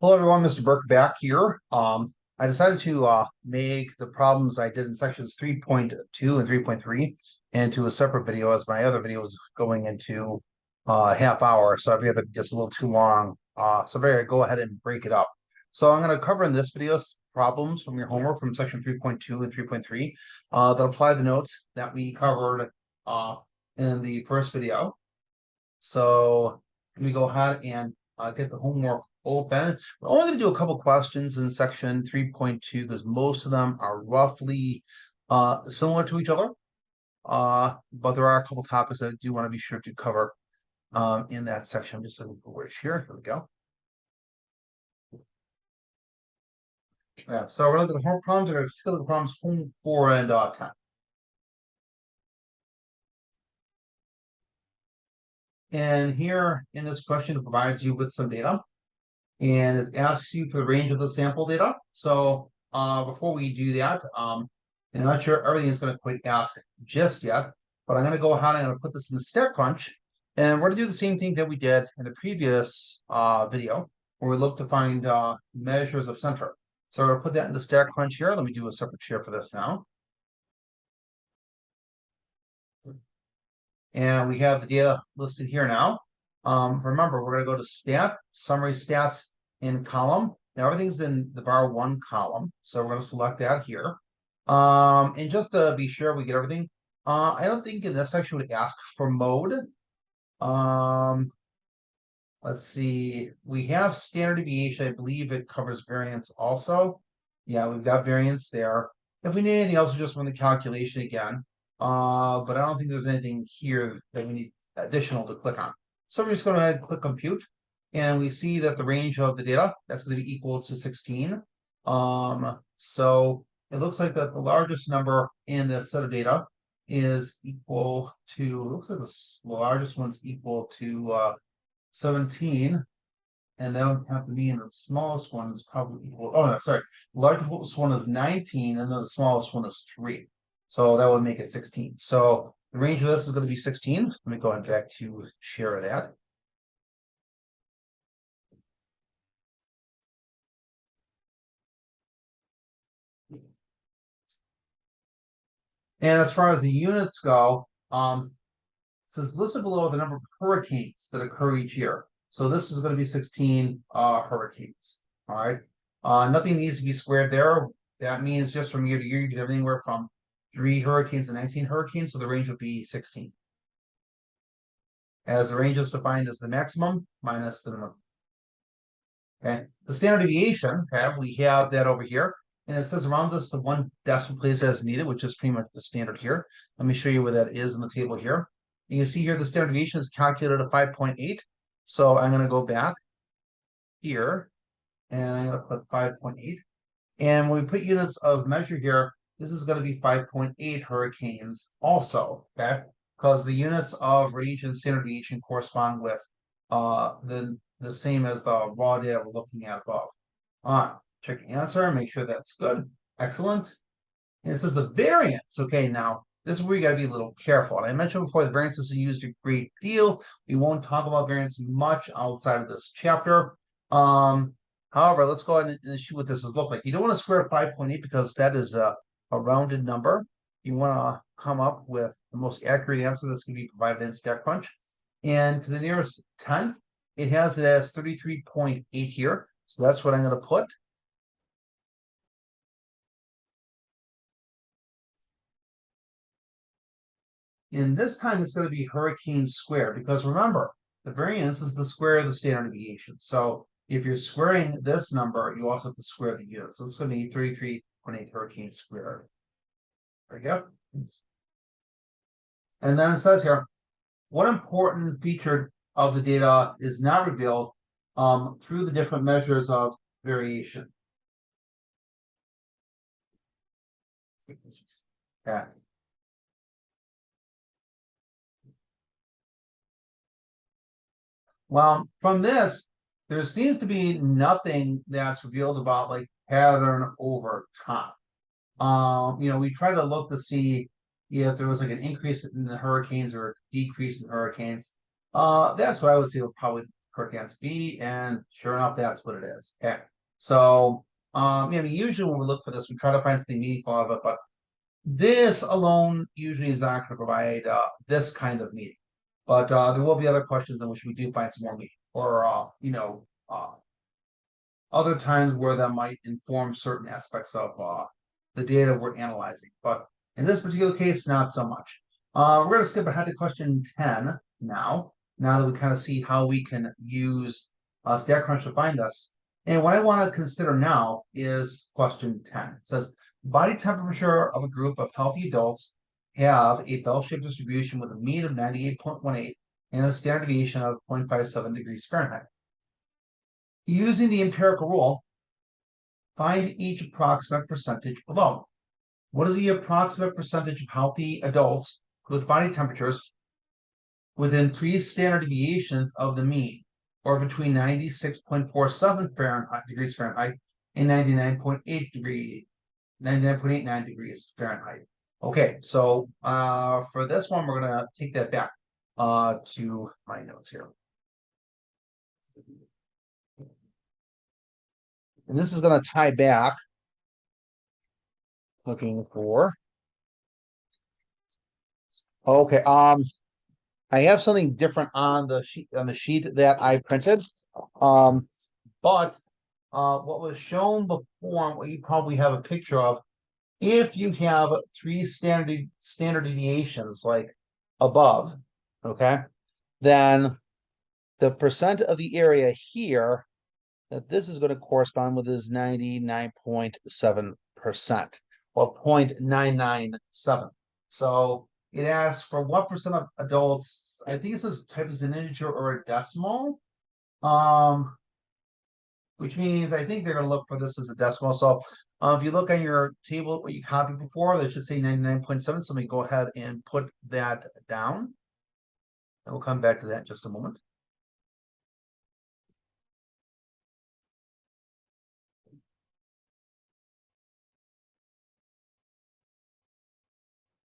Hello everyone, Mr. Burke back here. I decided to make the problems I did in sections 3.2 and 3.3 into a separate video, as my other video was going into a half hour, so I figured that'd be just a little too long. So I figured I'd go ahead and break it up. So I'm going to cover in this video problems from your homework from section 3.2 and 3.3 that apply the notes that we covered in the first video. So let me go ahead and get the homework open. We're only going to do a couple questions in section 3.2 because most of them are roughly similar to each other. But there are a couple topics that I do want to be sure to cover in that section. I'm just looking for words here. Here we go. Yeah, so we're looking at the homework problems. We're going to look at the problems home 4 and 10. And here in this question, it provides you with some data. And it asks you for the range of the sample data. So before we do that, I'm not sure everything's going to quite ask just yet, but I'm going to go ahead and I'm going to put this in the StatCrunch. And we're going to do the same thing that we did in the previous video, where we look to find measures of center. So I'm going to put that in the StatCrunch here. Let me do a separate share for this now. And we have the data listed here now. Remember, we're going to go to stat, summary stats in column. Now everything's in the var1 column. So we're going to select that here. And just to be sure we get everything, I don't think in this section would ask for mode. Let's see. We have standard deviation. I believe it covers variance also. Yeah, we've got variance there. If we need anything else, we just run the calculation again. But I don't think there's anything here that we need additional to click on. So we're just going to go ahead and click compute. And we see that the range of the data, that's going to be equal to 16. So it looks like that the largest number in the set of data is equal to, looks like the largest one's equal to 17. And that would have to mean the smallest one is probably equal, oh no, sorry. The largest one is 19, and then the smallest one is 3. So that would make it 16. So the range of this is going to be 16. Let me go ahead back to share that. And as far as the units go, it says listed below the number of hurricanes that occur each year. So this is going to be 16 hurricanes. All right. Nothing needs to be squared there. That means just from year to year, you get everywhere from 3 hurricanes to 19 hurricanes. So the range will be 16. As the range is defined as the maximum minus the minimum. Okay. The standard deviation, okay, we have that over here. And it says around this, the 1 decimal place as needed, which is pretty much the standard here. Let me show you where that is in the table here. You can see here the standard deviation is calculated at 5.8. So I'm going to go back here, and I'm going to put 5.8. And when we put units of measure here, this is going to be 5.8 hurricanes also, okay? Because the units of range and standard deviation correspond with the same as the raw data we're looking at above. All right, check the answer, make sure that's good. Excellent. And it says the variance. Okay, now this is where you got to be a little careful. And I mentioned before, the variance is used a great deal. We won't talk about variance much outside of this chapter. However, let's go ahead and see what this is look like. You don't want to square 5.8 because that is a rounded number. You want to come up with the most accurate answer that's going to be provided in StatCrunch. And to the nearest 10th, it has it as 33.8 here. So that's what I'm going to put. And this time it's going to be hurricane squared, because remember, the variance is the square of the standard deviation. So if you're squaring this number, you also have to square the unit. So it's going to be 33.8 hurricane squared. There we go. And then it says here, what important feature of the data is not revealed through the different measures of variation? Okay. Well, from this, there seems to be nothing that's revealed about like pattern over time. We try to look to see if there was like an increase in the hurricanes or a decrease in hurricanes. That's what I would say will probably correct answer B, and sure enough, that's what it is. Okay. So usually when we look for this, we try to find something meaningful of it, but this alone usually is not going to provide this kind of meaning. But there will be other questions in which we do find some more meaning, or other times where that might inform certain aspects of the data we're analyzing. But in this particular case, not so much. We're going to skip ahead to question 10 now that we kind of see how we can use StatCrunch to find this. And what I want to consider now is question 10. It says, body temperature of a group of healthy adults have a bell-shaped distribution with a mean of 98.18 and a standard deviation of 0.57 degrees Fahrenheit. Using the empirical rule, find each approximate percentage below. What is the approximate percentage of healthy adults with body temperatures within 3 standard deviations of the mean, or between 96.47 degrees Fahrenheit and 99.89 degrees Fahrenheit? Okay, so for this one, we're gonna take that back to my notes here. And this is going to tie back, looking for, okay, I have something different on the sheet that I printed. But what was shown before, what you probably have a picture of, if you have 3 standard deviations like above, okay, then the percent of the area here that this is going to correspond with is 99.7% or 0.997. So it asks for what percent of adults, I think it says type is an integer or a decimal, which means I think they're going to look for this as a decimal. So if you look on your table, what you copied before, they should say 99.7. So let me go ahead and put that down. And we'll come back to that in just a moment.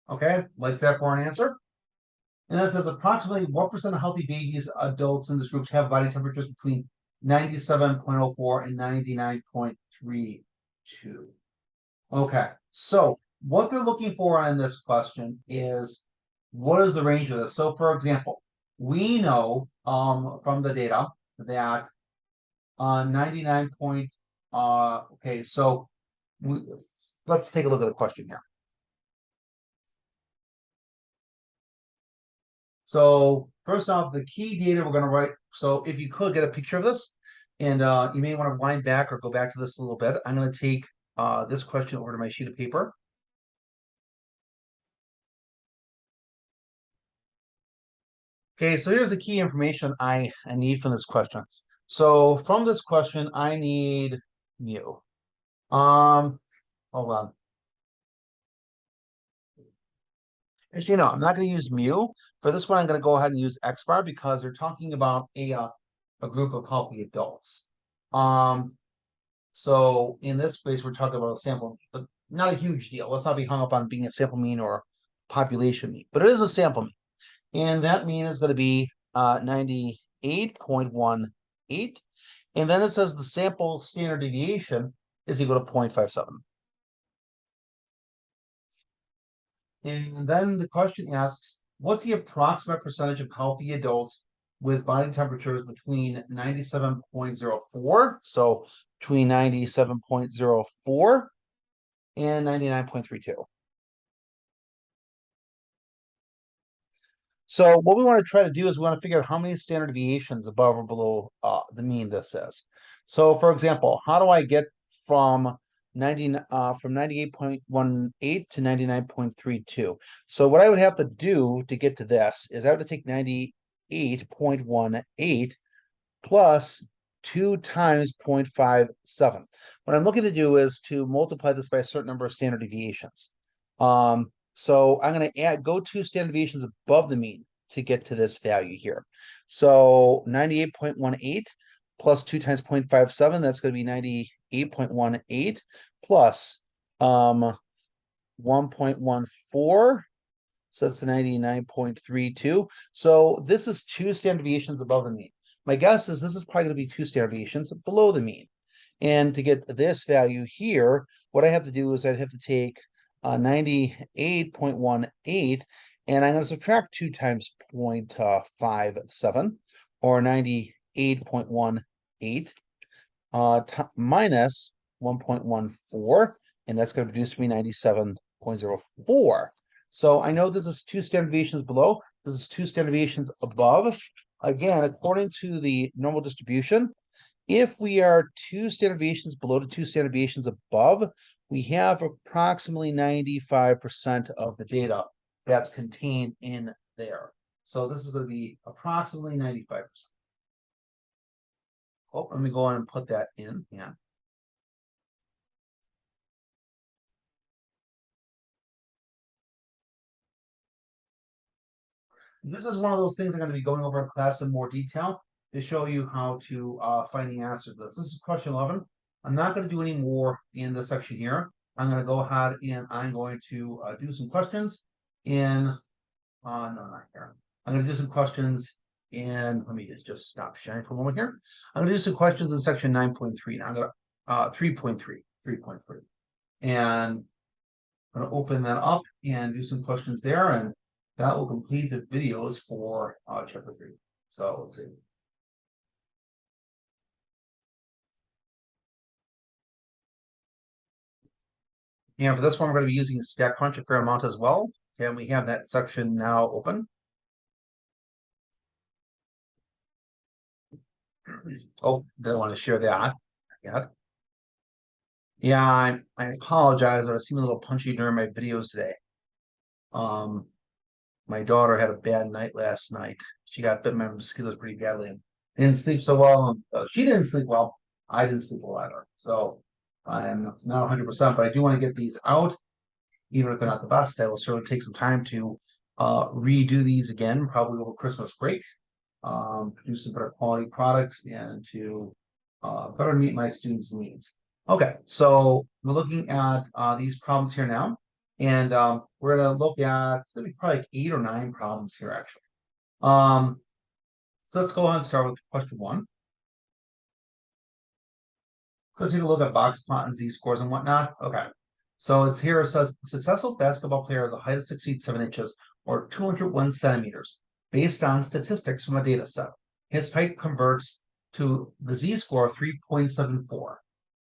Okay, like that for an answer. And that says approximately what percent of healthy babies, adults in this group have body temperatures between 97.04 and 99.32. Okay, so what they're looking for in this question is what is the range of this? So for example, we know from the data that 99 point okay, so let's take a look at the question here. So first off, the key data we're going to write. So if you could get a picture of this, and you may want to wind back or go back to this a little bit. I'm going to take this question over to my sheet of paper. Okay, so here's the key information I need from this question. So from this question, I need mu. Hold on. Actually, no, I'm not going to use mu. For this one, I'm going to go ahead and use X bar because they're talking about a group of healthy adults. So in this case, we're talking about a sample, but not a huge deal. Let's not be hung up on being a sample mean or population mean, but it is a sample mean. And that mean is going to be 98.18. And then it says the sample standard deviation is equal to 0.57. And then the question asks, what's the approximate percentage of healthy adults with body temperatures between 97.04, so between 97.04 and 99.32. So what we want to try to do is we want to figure out how many standard deviations above or below the mean this is. So for example, how do I get from 98.18 to 99.32? So what I would have to do to get to this is I would have to take 98.18 plus 2 times 0.57. What I'm looking to do is to multiply this by a certain number of standard deviations. So I'm going to go 2 standard deviations above the mean to get to this value here. So 98.18 plus 2 times 0.57, that's going to be 98.18 plus 1.14. So that's 99.32. So this is 2 standard deviations above the mean. my guess is this is probably going to be 2 standard deviations below the mean. And to get this value here, what I have to do is I'd have to take 98.18, and I'm going to subtract 2 times 0.57, or 98.18, minus 1.14, and that's going to produce me 97.04. So I know this is 2 standard deviations below. This is 2 standard deviations above. Again, according to the normal distribution, if we are 2 standard deviations below to 2 standard deviations above, we have approximately 95% of the data that's contained in there. So this is going to be approximately 95%. Oh, let me go on and put that in. Yeah. This is one of those things I'm going to be going over in class in more detail to show you how to find the answer to this. This is question 11. I'm not going to do any more in this section here. I'm going to go ahead and I'm going to do some questions in, no, not here. I'm going to do some questions in, let me just stop sharing for a moment here. I'm going to do some questions in section 9.3. Now I'm going to 3.3. And I'm going to open that up and do some questions there, and that will complete the videos for chapter 3. So let's see. And for this one, we're going to be using StatCrunch a fair amount as well. And we have that section now open. Oh, didn't want to share that yet. Yeah, I apologize. I was seeming a little punchy during my videos today. My daughter had a bad night last night. She got bit by mosquitoes pretty badly and didn't sleep so well. She didn't sleep well. I didn't sleep well either. So I am not 100%, but I do want to get these out. Even if they're not the best, I will certainly take some time to redo these again, probably over Christmas break, produce some better quality products, and to better meet my students' needs. Okay, so we're looking at these problems here now, and we're going to look at, it's going to be probably like 8 or 9 problems here, actually. So let's go ahead and start with question 1. So take a look at box plot and z-scores and whatnot. Okay. So it's here, it says successful basketball player has a height of 6 feet 7 inches or 201 centimeters based on statistics from a data set. His height converts to the z-score of 3.74.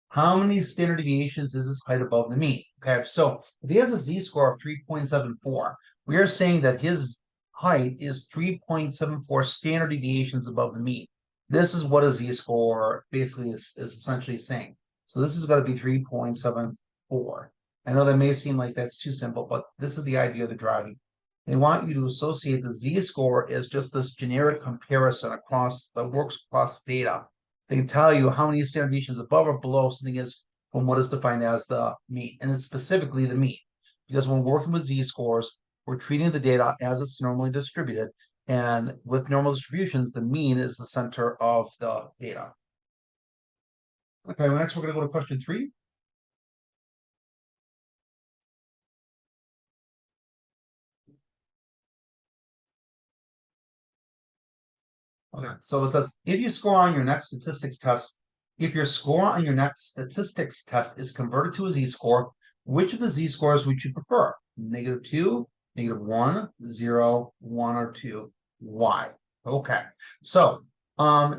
How many standard deviations is his height above the mean? Okay, so if he has a z-score of 3.74, we are saying that his height is 3.74 standard deviations above the mean. This is what a z-score basically is essentially saying. So this is going to be 3.74. I know that may seem like that's too simple, but this is the idea of the driving. They want you to associate the z-score as just this generic comparison across the works across data. They can tell you how many standard deviations above or below something is from what is defined as the mean, and it's specifically the mean. Because when we're working with z-scores, we're treating the data as it's normally distributed, and with normal distributions, the mean is the center of the data. Okay, well, next we're going to go to question 3. Okay, so it says, if your score on your next statistics test, if your score on your next statistics test is converted to a z-score, which of the z-scores would you prefer? -2, -1, 0, 1, or 2? Why? Okay, so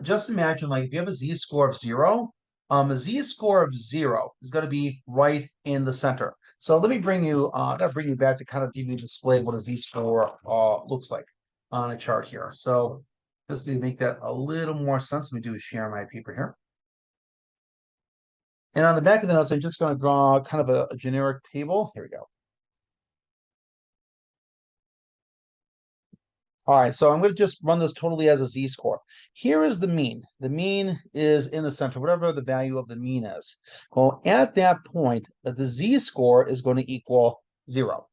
just imagine like if you have a z-score of 0, a z-score of 0 is going to be right in the center. So let me bring you, gotta bring you back to kind of give you a display of what a z-score looks like on a chart here. So just to make that a little more sense, let me do is share my paper here. And on the back of the notes, I'm just going to draw kind of a generic table. Here we go. All right, so I'm going to just run this totally as a z-score. Here is the mean. The mean is in the center, whatever the value of the mean is. Well, at that point, the z-score is going to equal 0.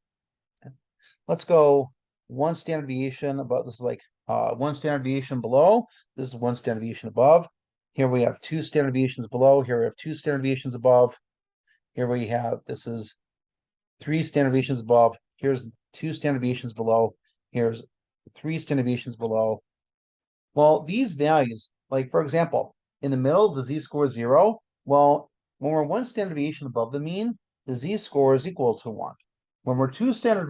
Let's go 1 standard deviation above. This is like 1 standard deviation below. This is 1 standard deviation above. Here we have 2 standard deviations below. Here we have 2 standard deviations above. Here we have, this is 3 standard deviations above. Here's 2 standard deviations below. Here's 3 standard deviations below. Well, these values like for example, in the middle, the z-score is 0. Well, when we're one standard deviation above the mean, the z-score is equal to 1. When we're two standard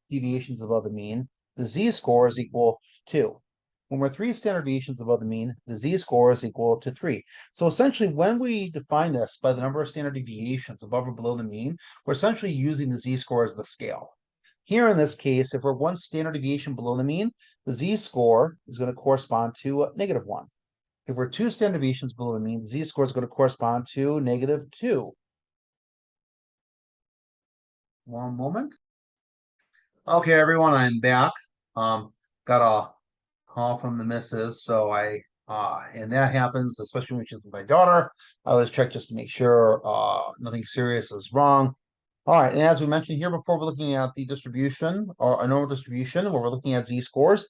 deviations above the mean, the z-score is equal to 2. When we're three standard deviations above the mean, the z-score is equal to 3. So essentially, when we define this by the number of standard deviations above or below the mean, we're essentially using the z-score as the scale. Here in this case, if we're one standard deviation below the mean, the z-score is going to correspond to -1. If we're two standard deviations below the mean, the z-score is going to correspond to -2. One moment. Okay, everyone, I'm back. Got a call from the missus, so and that happens, especially when she's with my daughter. I always check just to make sure nothing serious is wrong. All right, and as we mentioned here before, we're looking at the distribution or a normal distribution where we're looking at z-scores.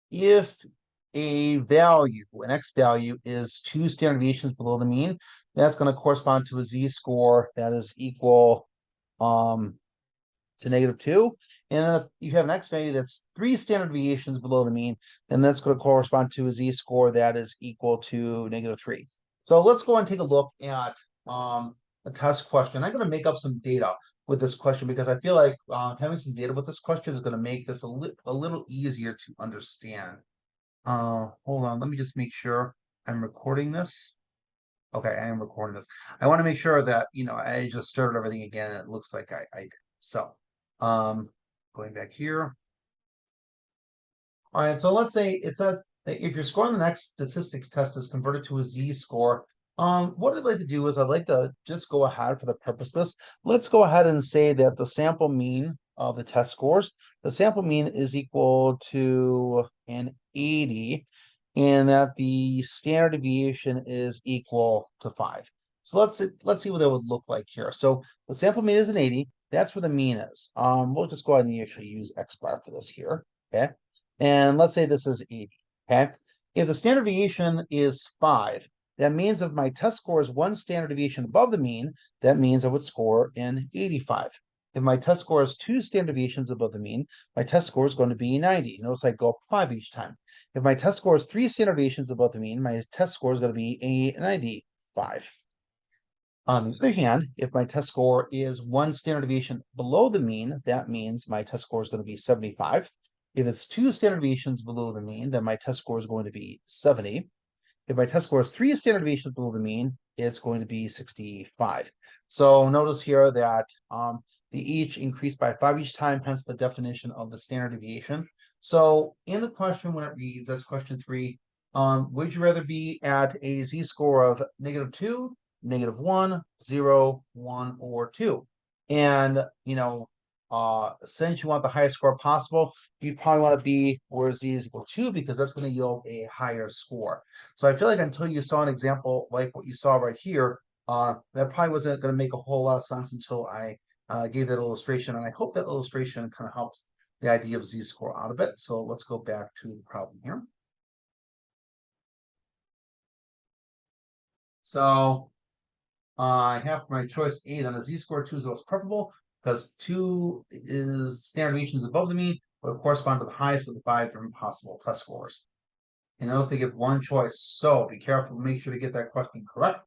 If a value, an x value, is two standard deviations below the mean, that's going to correspond to a z-score that is equal to -2. And if you have an x value that's three standard deviations below the mean, then that's going to correspond to a z-score that is equal to -3. So let's go and take a look at a test question. I'm going to make up some data with this question because I feel like having some data with this question is going to make this a little easier to understand. Hold on, let me just make sure I'm recording this. Okay, I am recording this. I want to make sure that, I just started everything again and it looks like I did. So, going back here. All right, so let's say it says that if your score on the next statistics test is converted to a z-score, what I'd like to do is I'd like to just go ahead for the purpose of this. Let's go ahead and say that the sample mean of the test scores, the sample mean is equal to an 80, and that the standard deviation is equal to 5. So let's see what that would look like here. So the sample mean is an 80. That's where the mean is. We'll just go ahead and actually use x bar for this here. Okay. And let's say this is 80. Okay. If the standard deviation is 5, that means if my test score is one standard deviation above the mean, that means I would score an 85. If my test score is two standard deviations above the mean, my test score is going to be 90. Notice I go up 5 each time. If my test score is three standard deviations above the mean, my test score is going to be a 95. On the other hand, if my test score is one standard deviation below the mean, that means my test score is going to be 75. If it's two standard deviations below the mean, then my test score is going to be 70. If my test score is three standard deviations below the mean, it's going to be 65. So notice here that they each increase by 5 each time, hence the definition of the standard deviation. So in the question, when it reads, that's question 3, would you rather be at a z-score of -2, -1, 0, 1, or 2? And, since you want the highest score possible, you probably want to be where z is equal to 2 because that's going to yield a higher score. So I feel like until you saw an example like what you saw right here, that probably wasn't going to make a whole lot of sense until I gave that illustration. And I hope that illustration kind of helps the idea of z-score out of it. So let's go back to the problem here. So I have for my choice A, then a z-score 2 is the most preferable because 2 is standard deviations above the mean, but it corresponds to the highest of the 5 different possible test scores. And notice they give one choice, so be careful, make sure to get that question correct.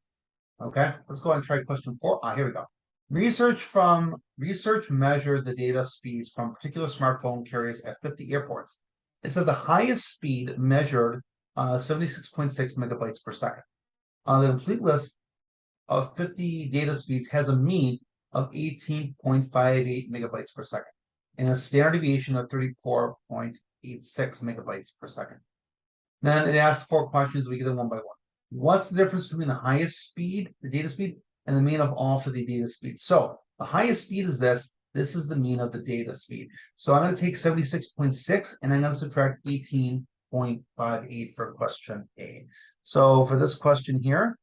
Okay, let's go ahead and try question 4. Here we go. Research measured the data speeds from particular smartphone carriers at 50 airports. It said the highest speed measured 76.6 megabytes per second. The complete list of 50 data speeds has a mean of 18.58 megabytes per second and a standard deviation of 34.86 megabytes per second. Then it asks 4 questions. We get them one by one. What's the difference between the highest speed, the data speed, and the mean of all for the data speed? So the highest speed is this. This is the mean of the data speed. So I'm going to take 76.6 and I'm going to subtract 18.58 for question A. So for this question here,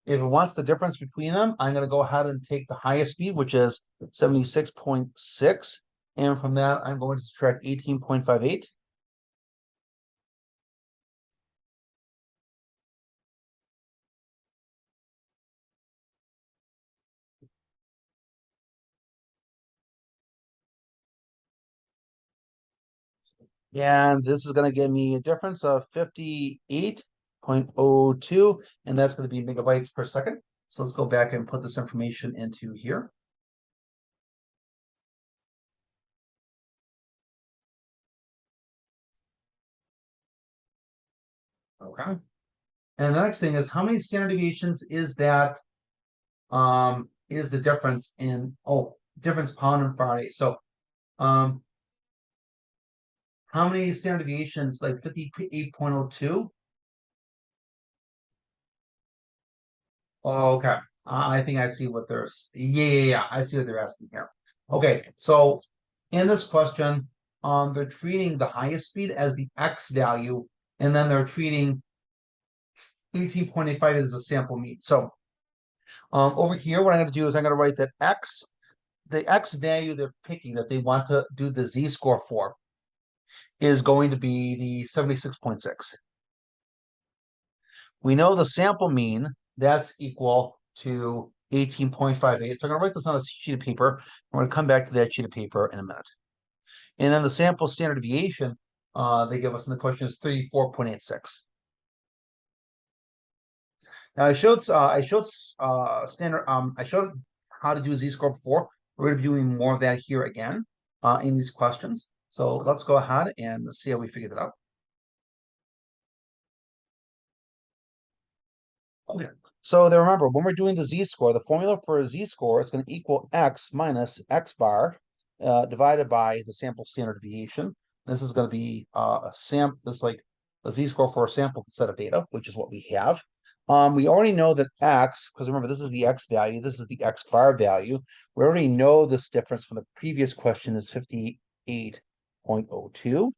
if it wants the difference between them, I'm going to go ahead and take the highest speed, which is 76.6. And from that, I'm going to subtract 18.58. And this is going to give me a difference of 58.02, and that's going to be megabytes per second. So let's go back and put this information into here. Okay. And the next thing is, how many standard deviations is that? Is the difference in difference pound and Faraday. So how many standard deviations, like 58.02? Oh, okay. I think I see what yeah. I see what they're asking here. Okay, so in this question, they're treating the highest speed as the X value, and then they're treating 18.85 as a sample mean. So over here, what I'm going to do is I'm going to write that the X value they're picking that they want to do the Z-score for is going to be the 76.6. We know the sample mean, that's equal to 18.58. So I'm going to write this on a sheet of paper. I'm going to come back to that sheet of paper in a minute. And then the sample standard deviation they give us in the question is 34.86. Now I showed standard I showed how to do a Z-score before. We're going to be doing more of that here again in these questions. So let's go ahead and see how we figured it out. Okay. So then remember, when we're doing the Z-score, the formula for a Z-score is going to equal X minus X bar divided by the sample standard deviation. This is going to be this like a Z-score for a sample set of data, which is what we have. We already know that X, because remember, this is the X value, this is the X bar value. We already know this difference from the previous question is 58.02.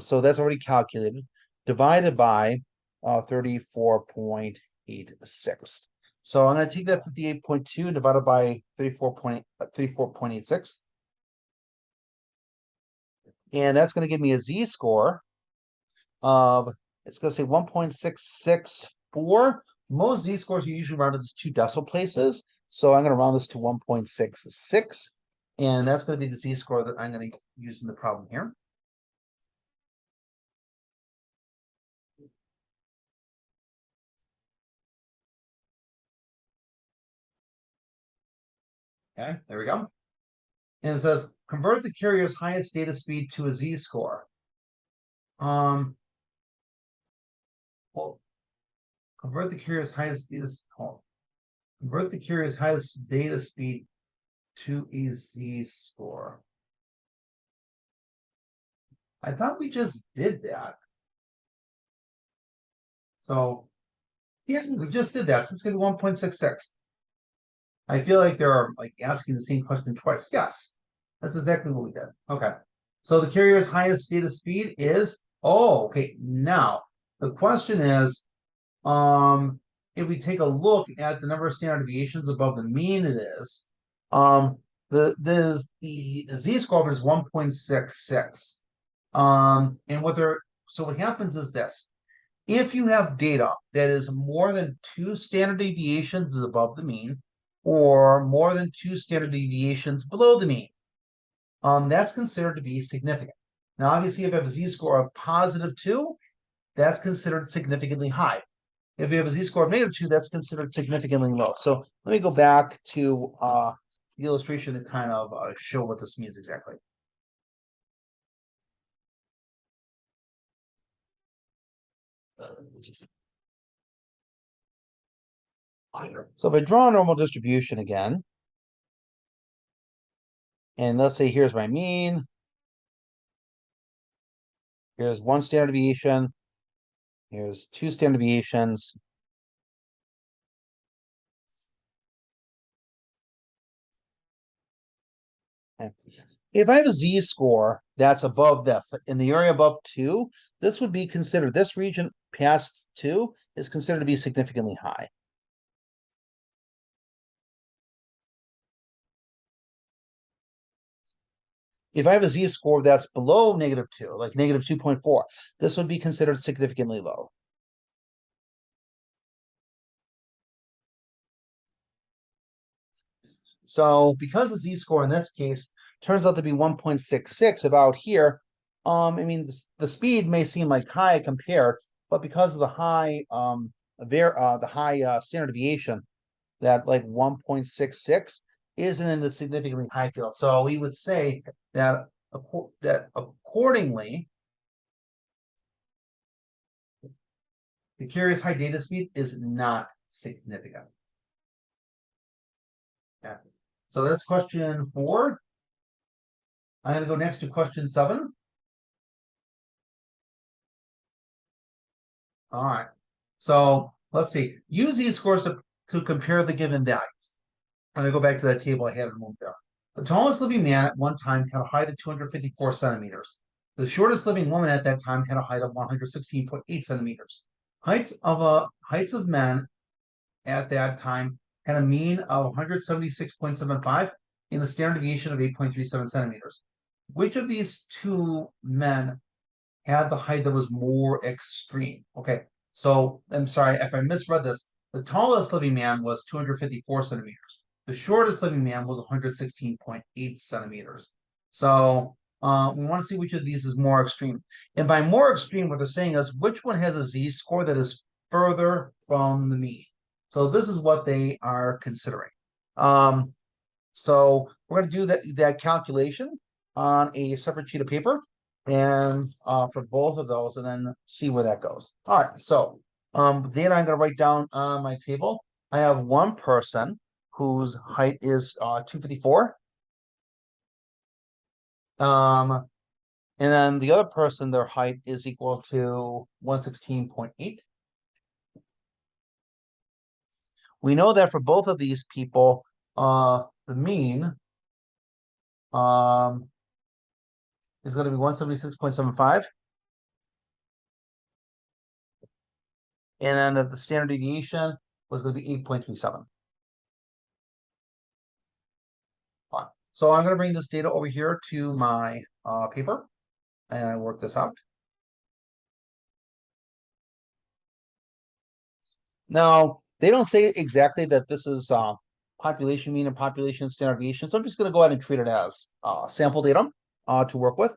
So that's already calculated, divided by 34.86. So I'm going to take that 58.2 divided by 34.86. And that's going to give me a Z-score of, it's going to say 1.664. Most Z-scores are usually rounded to 2 decimal places. So I'm going to round this to 1.66. And that's going to be the Z-score that I'm going to use in the problem here. Okay, there we go. And it says, convert the carrier's highest data speed to a Z-score. Well, convert the carrier's highest data speed to a Z-score. I thought we just did that. So yeah, we just did that. So it's gonna be 1.66. I feel like they're like asking the same question twice. Yes, that's exactly what we did. Okay. So the carrier's highest data speed is, okay. Now the question is, if we take a look at the number of standard deviations above the mean, it is, the Z-score is 1.66. And what happens is this. If you have data that is more than 2 standard deviations above the mean, or more than 2 standard deviations below the mean, that's considered to be significant. Now, obviously, if you have a Z-score of +2, that's considered significantly high. If you have a Z-score of -2, that's considered significantly low. So let me go back to the illustration to kind of show what this means exactly. So if I draw a normal distribution again, and let's say here's my mean, here's 1 standard deviation, here's 2 standard deviations. If I have a Z-score that's above this, in the area above 2, this would be considered, this region past 2 is considered to be significantly high. If I have a Z-score that's below -2, like -2.4, this would be considered significantly low. So because the Z-score in this case turns out to be 1.66 about here, I mean, the speed may seem like high compared, but because of the high, standard deviation, that like 1.66 isn't in the significantly high field. So we would say that accordingly, the curious high data speed is not significant. Yeah. So that's question 4. I'm going to go next to question 7. All right. So let's see. Use these scores to compare the given values. I'm going to go back to that table I had a moment ago. The tallest living man at one time had a height of 254 centimeters. The shortest living woman at that time had a height of 116.8 centimeters. Heights of men at that time had a mean of 176.75 and a standard deviation of 8.37 centimeters. Which of these two men had the height that was more extreme? Okay, so I'm sorry if I misread this. The tallest living man was 254 centimeters. The shortest living man was 116.8 centimeters. So we want to see which of these is more extreme. And by more extreme, what they're saying is which one has a z-score that is further from the mean. So this is what they are considering. So we're going to do that calculation on a separate sheet of paper and for both of those, and then see where that goes. All right, so data I'm going to write down on my table. I have one person whose height is 254. And then the other person, their height is equal to 116.8. We know that for both of these people, the mean is going to be 176.75. And then that the standard deviation was going to be 8.37. So I'm going to bring this data over here to my paper and work this out. Now, they don't say exactly that this is population mean and population standard deviation. So I'm just going to go ahead and treat it as sample data to work with.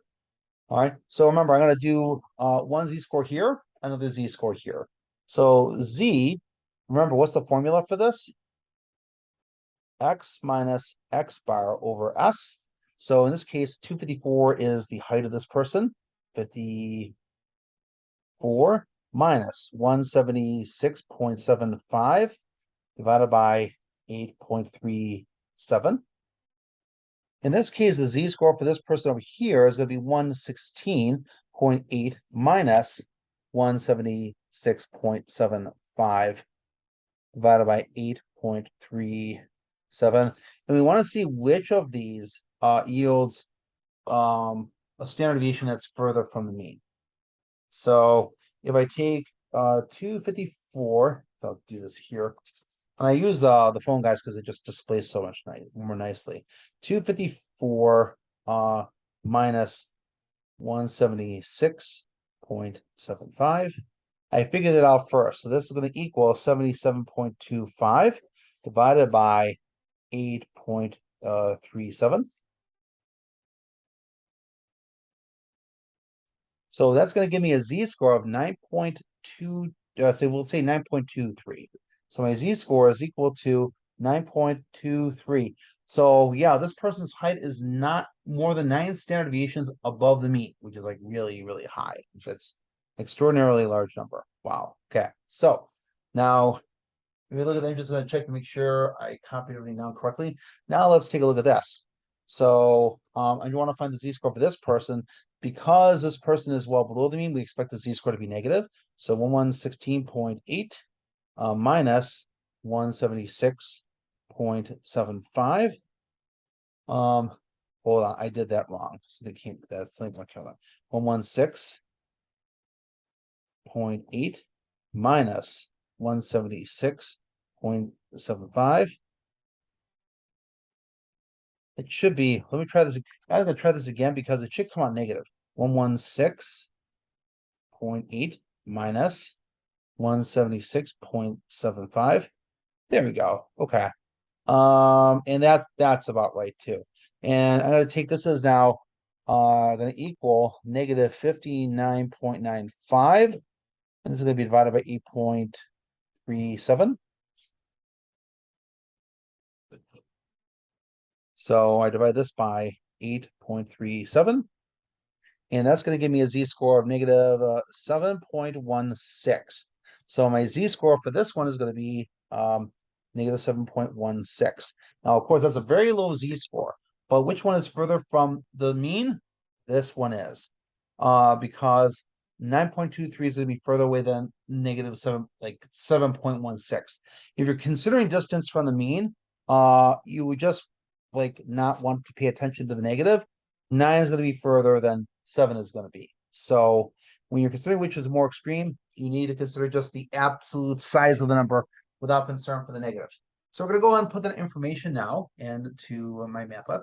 All right. So remember, I'm going to do one z-score here, another z-score here. So z, remember, what's the formula for this? X minus X bar over S. So in this case, 254 is the height of this person. 54 minus 176.75 divided by 8.37. In this case, the z-score for this person over here is going to be 116.8 minus 176.75 divided by 8.37. And we want to see which of these yields a standard deviation that's further from the mean. So if I take 254, I'll do this here. And I use the phone, guys, because it just displays so much more nicely. 254 minus 176.75. I figured it out first. So this is going to equal 77.25 divided by 8.37. So that's going to give me a z-score of 9.2. So we'll say 9.23. So my z-score is equal to 9.23. So yeah, this person's height is not more than 9 standard deviations above the mean, which is like really, really high. That's extraordinarily large number. Wow. Okay. So now if you look at that, I'm just going to check to make sure I copied everything down correctly. Now let's take a look at this. So I want to find the z-score for this person. Because this person is well below the mean, we expect the z-score to be negative. So 116.8 minus 176.75. Hold on, I did that wrong. So they can't. That's like much of that. 116.8 minus 176.75. It should be. Let me try this. I'm gonna try this again because it should come out negative. 116.8 minus 176.75. There we go. Okay. And that's about right too. And I'm gonna take this as now going to equal negative 59.95. And this is going to be divided by 8.37. So I divide this by 8.37. And that's going to give me a z-score of negative 7.16. So my z-score for this one is going to be negative 7.16. Now, of course, that's a very low z-score. But which one is further from the mean? This one is. Because 9.23 is going to be further away than negative 7.16. If you're considering distance from the mean, you would just not want to pay attention to the negative. 9 is going to be further than 7 is going to be. So when you're considering which is more extreme, you need to consider just the absolute size of the number without concern for the negative. So we're going to go ahead and put that information now into MyMathLab.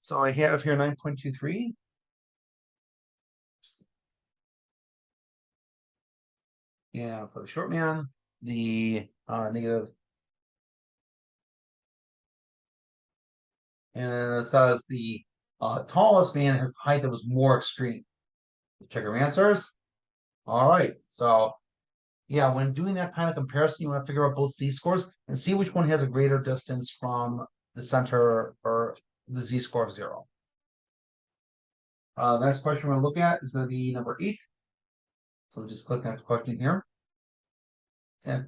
So I have here 9.23. And for the short man, the negative. And then it says the tallest man has height that was more extreme. Check your answers. All right. So yeah, when doing that kind of comparison, you want to figure out both z-scores and see which one has a greater distance from the center or the z-score of 0. The next question we're going to look at is going to be number 8. So just click that question here. And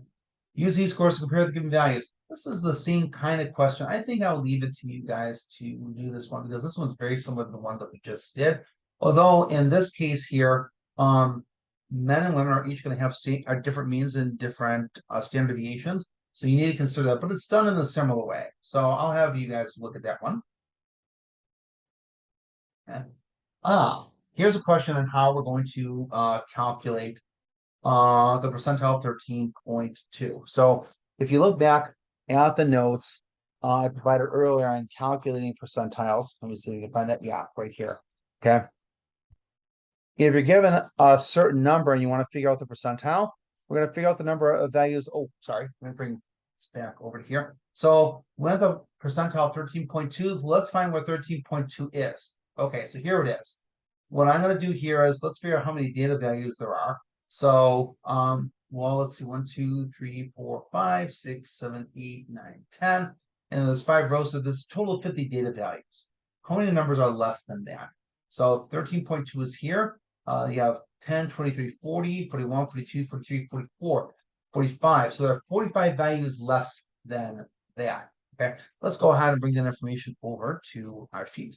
use z-scores to compare the given values. This is the same kind of question. I think I'll leave it to you guys to do this one because this one's very similar to the one that we just did. Although in this case here, men and women are each going to have different means and different standard deviations. So you need to consider that, but it's done in a similar way. So I'll have you guys look at that one. Okay. Here's a question on how we're going to calculate the percentile 13.2. So if you look back at the notes I provided earlier on calculating percentiles, let me see if you can find that. Yeah, right here. Okay. If you're given a certain number and you want to figure out the percentile, we're going to figure out the number of values. Oh, sorry. I'm going to bring this back over to here. So we have the percentile 13.2. Let's find what 13.2 is. Okay, so here it is. What I'm going to do here is let's figure out how many data values there are. So, well, let's see, 1, 2, 3, 4, 5, 6, 7, 8, 9, 10. And there's 5 rows, so there's a total of 50 data values. How many numbers are less than that? So 13.2 is here. You have 10, 23, 40, 41, 42, 43, 44, 45. So there are 45 values less than that. Okay, let's go ahead and bring that information over to our sheet.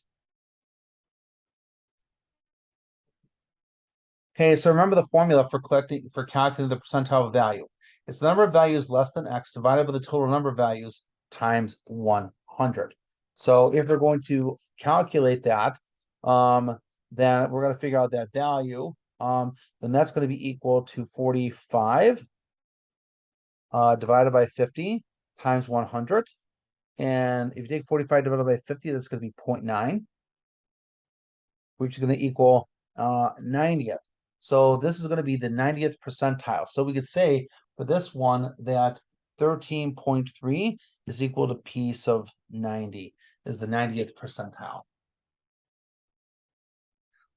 Okay, so remember the formula for calculating the percentile value. It's the number of values less than x divided by the total number of values times 100. So if we're going to calculate that, then we're going to figure out that value. Then that's going to be equal to 45 divided by 50 times 100. And if you take 45 divided by 50, that's going to be 0.9, which is going to equal 90th. So this is going to be the 90th percentile. So we could say for this one that 13.3 is equal to p sub 90 is the 90th percentile.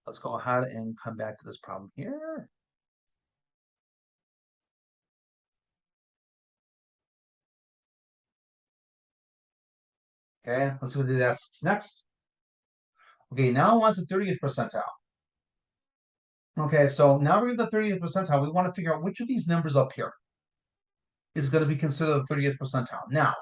Let's go ahead and come back to this problem here. Okay, let's see what it asks next. Okay, now it wants the 30th percentile. Okay, so now we're at the 30th percentile. We want to figure out which of these numbers up here is going to be considered the 30th percentile. Now,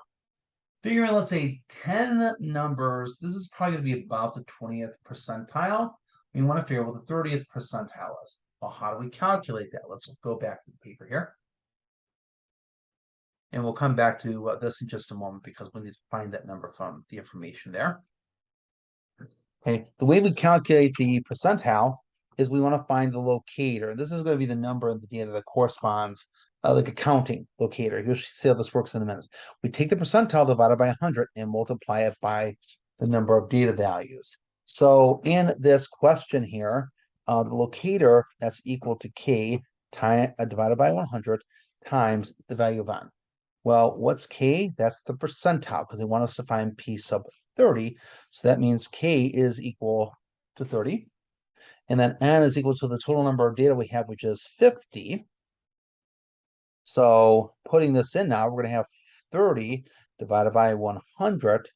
figuring, let's say 10 numbers, this is probably going to be about the 20th percentile. We want to figure out what the 30th percentile is. Well, how do we calculate that? Let's go back to the paper here. And we'll come back to this in just a moment because we need to find that number from the information there. Okay, the way we calculate the percentile is we want to find the locator. This is going to be the number of the data that corresponds, like a counting locator. You'll see how this works in a minute. We take the percentile divided by 100 and multiply it by the number of data values. So in this question here, the locator that's equal to k divided by 100, times the value of n. Well, what's k? That's the percentile because they want us to find p sub 30. So that means k is equal to 30. And then n is equal to the total number of data we have, which is 50. So putting this in now, we're going to have 30 divided by 100,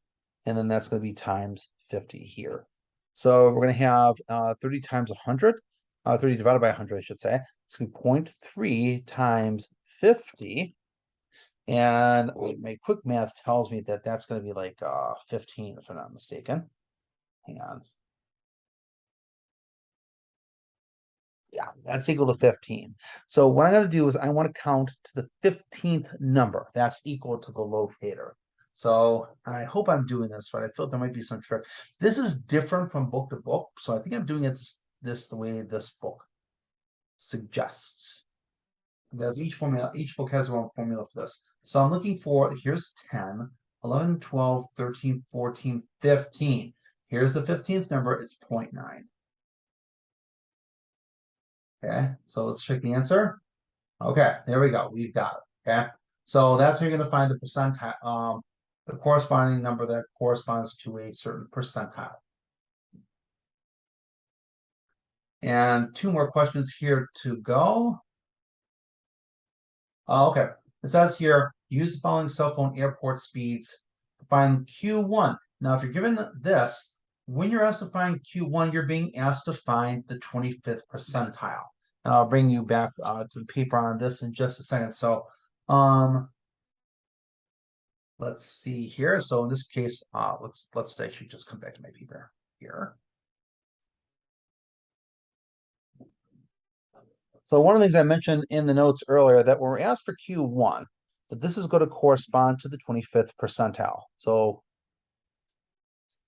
and then that's going to be times 50 here. So we're going to have 30 times 100, 30 divided by 100, I should say. It's going to be 0.3 times 50. And my quick math tells me that that's going to be like 15, if I'm not mistaken. Hang on. Yeah, that's equal to 15. So what I'm going to do is I want to count to the 15th number. That's equal to the locator. So I hope I'm doing this right. I feel there might be some trick. This is different from book to book. So I think I'm doing it this the way this book suggests. Because each book has their own formula for this. So I'm looking for, here's 10, 11, 12, 13, 14, 15. Here's the 15th number, it's 0.9. Okay, so let's check the answer. Okay, there we go. We've got it. Okay, so that's how you're going to find the percentile, the corresponding number that corresponds to a certain percentile. And two more questions here to go. Okay, it says here, use the following cell phone airport speeds to find Q1. Now, if you're given this, when you're asked to find Q1, you're being asked to find the 25th percentile. And I'll bring you back to the paper on this in just a second. So, let's see here. So in this case, let's actually just come back to my paper here. So one of the things I mentioned in the notes earlier that when we're asked for Q1, that this is going to correspond to the 25th percentile. So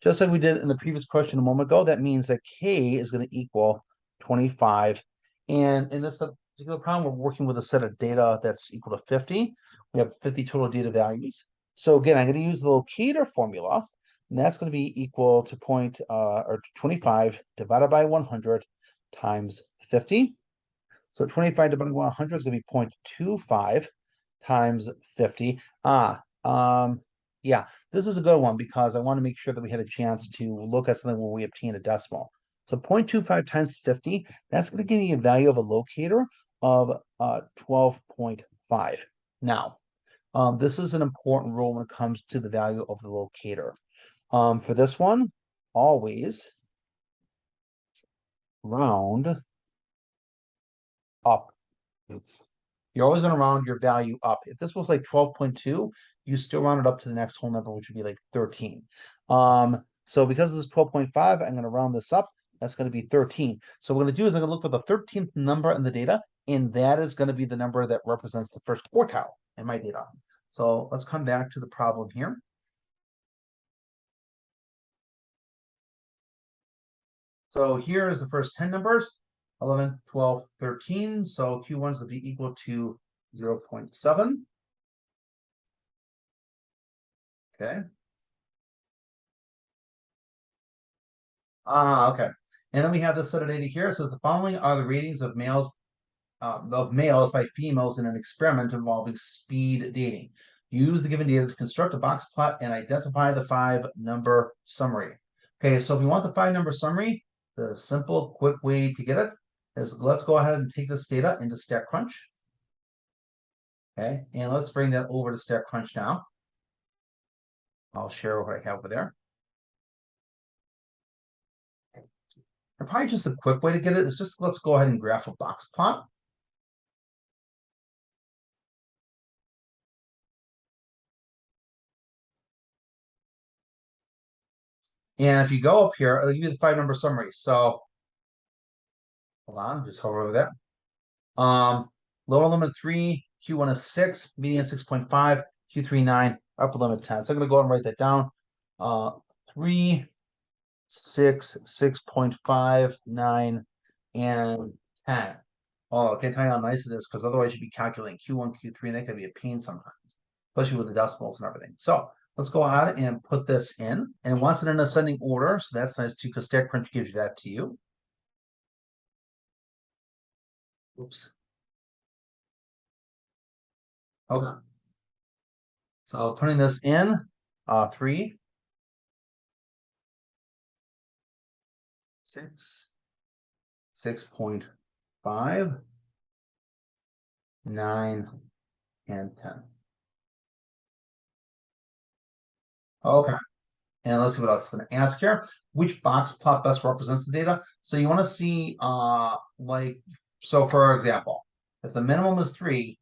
just like we did in the previous question a moment ago, that means that K is going to equal 25. And in this particular problem, we're working with a set of data that's equal to 50. We have 50 total data values. So again, I'm going to use the locator formula, and that's going to be equal to 25 divided by 100 times 50. So 25 divided by 100 is going to be 0.25 times 50. Yeah, this is a good one because I want to make sure that we had a chance to look at something where we obtain a decimal. So 0.25 times 50, that's going to give me a value of a locator of 12.5. Now, this is an important rule when it comes to the value of the locator. For this one, always round up. You're always going to round your value up. If this was like 12.2, you still round it up to the next whole number, which would be like 13. So because this is 12.5, I'm going to round this up. That's going to be 13. So what I'm going to do is I'm going to look for the 13th number in the data, and that is going to be the number that represents the first quartile in my data. So let's come back to the problem here. So here is the first 10 numbers, 11, 12, 13. So Q1 is going to be equal to 0.7. Okay. Okay. And then we have this set of data here. It says the following are the ratings of males by females in an experiment involving speed dating. Use the given data to construct a box plot and identify the 5-number summary. Okay, so if we want the 5-number summary, the simple, quick way to get it is let's go ahead and take this data into StatCrunch. Okay, and let's bring that over to StatCrunch now. I'll share what I have over there. And probably just a quick way to get it is just let's go ahead and graph a box plot. And if you go up here, it'll give you the 5-number summary. So hold on, just hover over that. Lower limit 3, Q1 is 6, median 6.5, Q3 9, upper limit 10. So I'm gonna go ahead and write that down. 3, 6, 6.5, 9, and 10. Oh, I can't tell you how nice it is because otherwise you'd be calculating Q1, Q3, and that could be a pain sometimes, especially with the decimals and everything. So let's go ahead and put this in, and it wants it in ascending order. So that's nice too, because StatCrunch gives you that to you. Oops. Okay. So putting this in, 3, 6, 6.5, 9, and 10. Okay. And let's see what else it's going to ask here. Which box plot best represents the data? So you want to see, so for example, if the minimum is 3,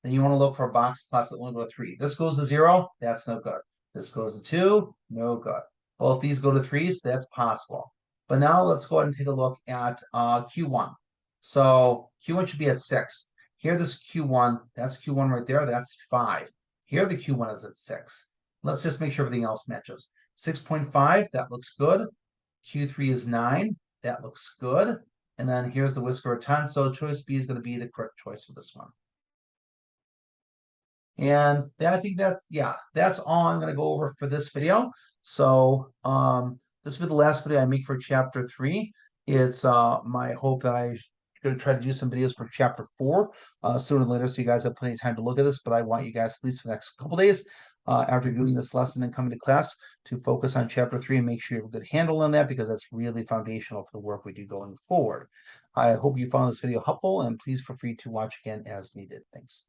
then you want to look for box plots that only go to 3. This goes to 0, that's no good. This goes to 2, no good. Both these go to 3s, that's possible. But now let's go ahead and take a look at Q1. So Q1 should be at 6. Here, this Q1, that's Q1 right there, that's 5. Here, the Q1 is at 6. Let's just make sure everything else matches. 6.5, that looks good. Q3 is 9, that looks good. And then here's the whisker of 10. So choice B is going to be the correct choice for this one. And I think that's all I'm going to go over for this video. So this will be the last video I make for chapter 3. It's my hope that I'm going to try to do some videos for chapter 4 sooner or later, so you guys have plenty of time to look at this. But I want you guys, at least for the next couple days, after doing this lesson and coming to class, to focus on chapter 3 and make sure you have a good handle on that, because that's really foundational for the work we do going forward. I hope you found this video helpful, and please feel free to watch again as needed. Thanks.